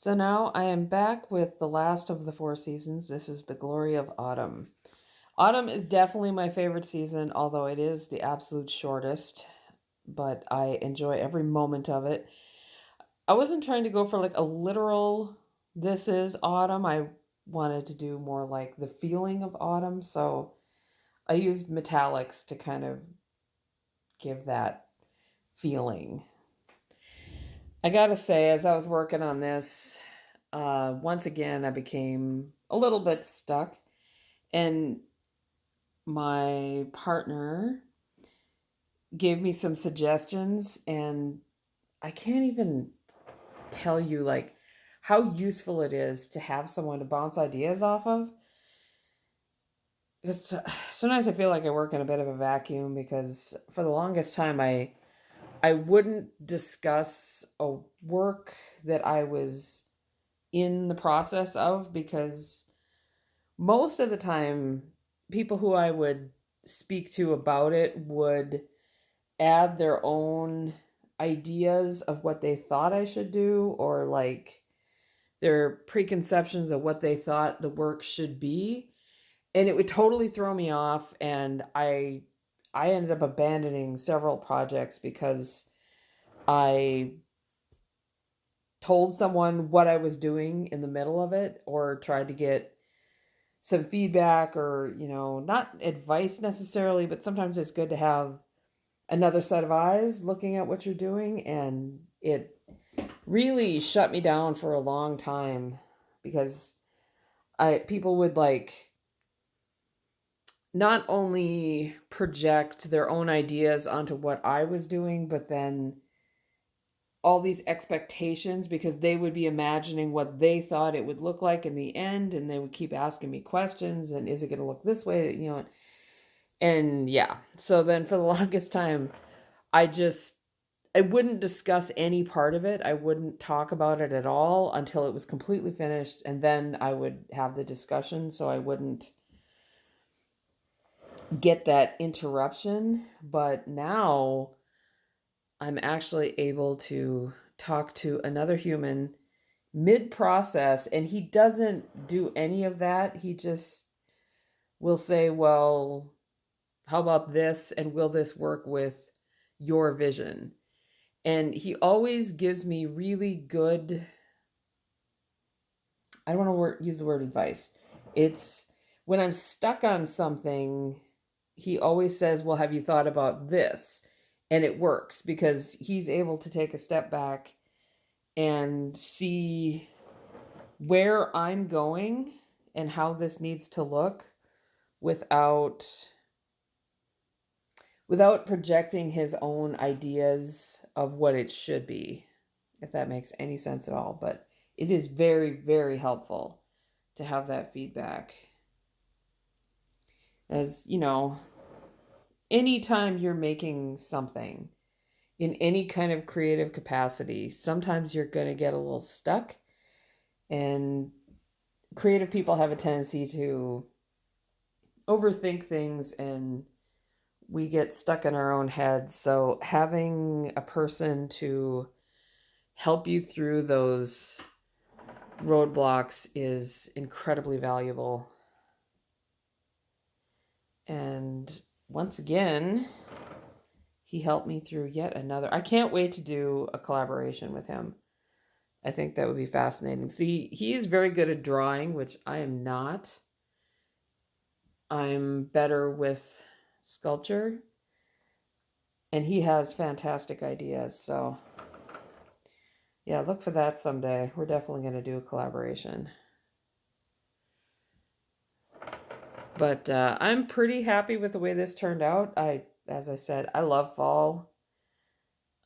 So now I am back with the last of the four seasons. This is the glory of autumn. Autumn is definitely my favorite season, although it is the absolute shortest, but I enjoy every moment of it. I wasn't trying to go for like a literal, this is autumn. I wanted to do more like the feeling of autumn. So I used metallics to kind of give that feeling. I gotta say, as I was working on this, once again, I became a little bit stuck. And my partner gave me some suggestions, and I can't even tell you like how useful it is to have someone to bounce ideas off of. Because sometimes I feel like I work in a bit of a vacuum because for the longest time I wouldn't discuss a work that I was in the process of because most of the time people who I would speak to about it would add their own ideas of what they thought I should do or like their preconceptions of what they thought the work should be, and it would totally throw me off, and I ended up abandoning several projects because I told someone what I was doing in the middle of it or tried to get some feedback or, not advice necessarily, but sometimes it's good to have another set of eyes looking at what you're doing. And it really shut me down for a long time because people would like not only project their own ideas onto what I was doing, but then all these expectations because they would be imagining what they thought it would look like in the end, and they would keep asking me questions and is it going to look this way, and yeah. So then for the longest time I wouldn't discuss any part of it. I wouldn't talk about it at all until it was completely finished, and then I would have the discussion so I wouldn't get that interruption. But now I'm actually able to talk to another human mid process, and he doesn't do any of that. He just will say, well, how about this? And will this work with your vision? And he always gives me really good, I don't want to use the word advice. It's when I'm stuck on something, he always says, well, have you thought about this? And it works because he's able to take a step back and see where I'm going and how this needs to look without projecting his own ideas of what it should be, if that makes any sense at all. But it is very, very helpful to have that feedback. As you know, anytime you're making something in any kind of creative capacity, sometimes you're going to get a little stuck, and creative people have a tendency to overthink things and we get stuck in our own heads. So having a person to help you through those roadblocks is incredibly valuable. And once again, he helped me through yet another. I can't wait to do a collaboration with him. I think that would be fascinating. See, he is very good at drawing, which I am not. I'm better with sculpture, and he has fantastic ideas. So, yeah, look for that someday. We're definitely going to do a collaboration. But I'm pretty happy with the way this turned out. As I said, I love fall.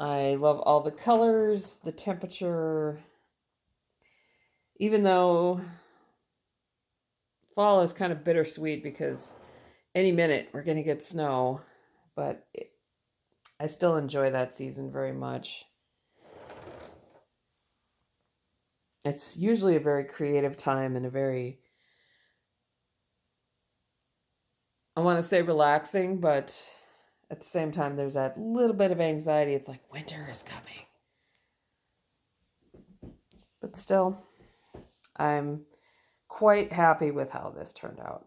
I love all the colors, the temperature. Even though fall is kind of bittersweet because any minute we're going to get snow, but I still enjoy that season very much. It's usually a very creative time and a very, I want to say relaxing, but at the same time, there's that little bit of anxiety. It's like winter is coming. But But still, I'm quite happy with how this turned out.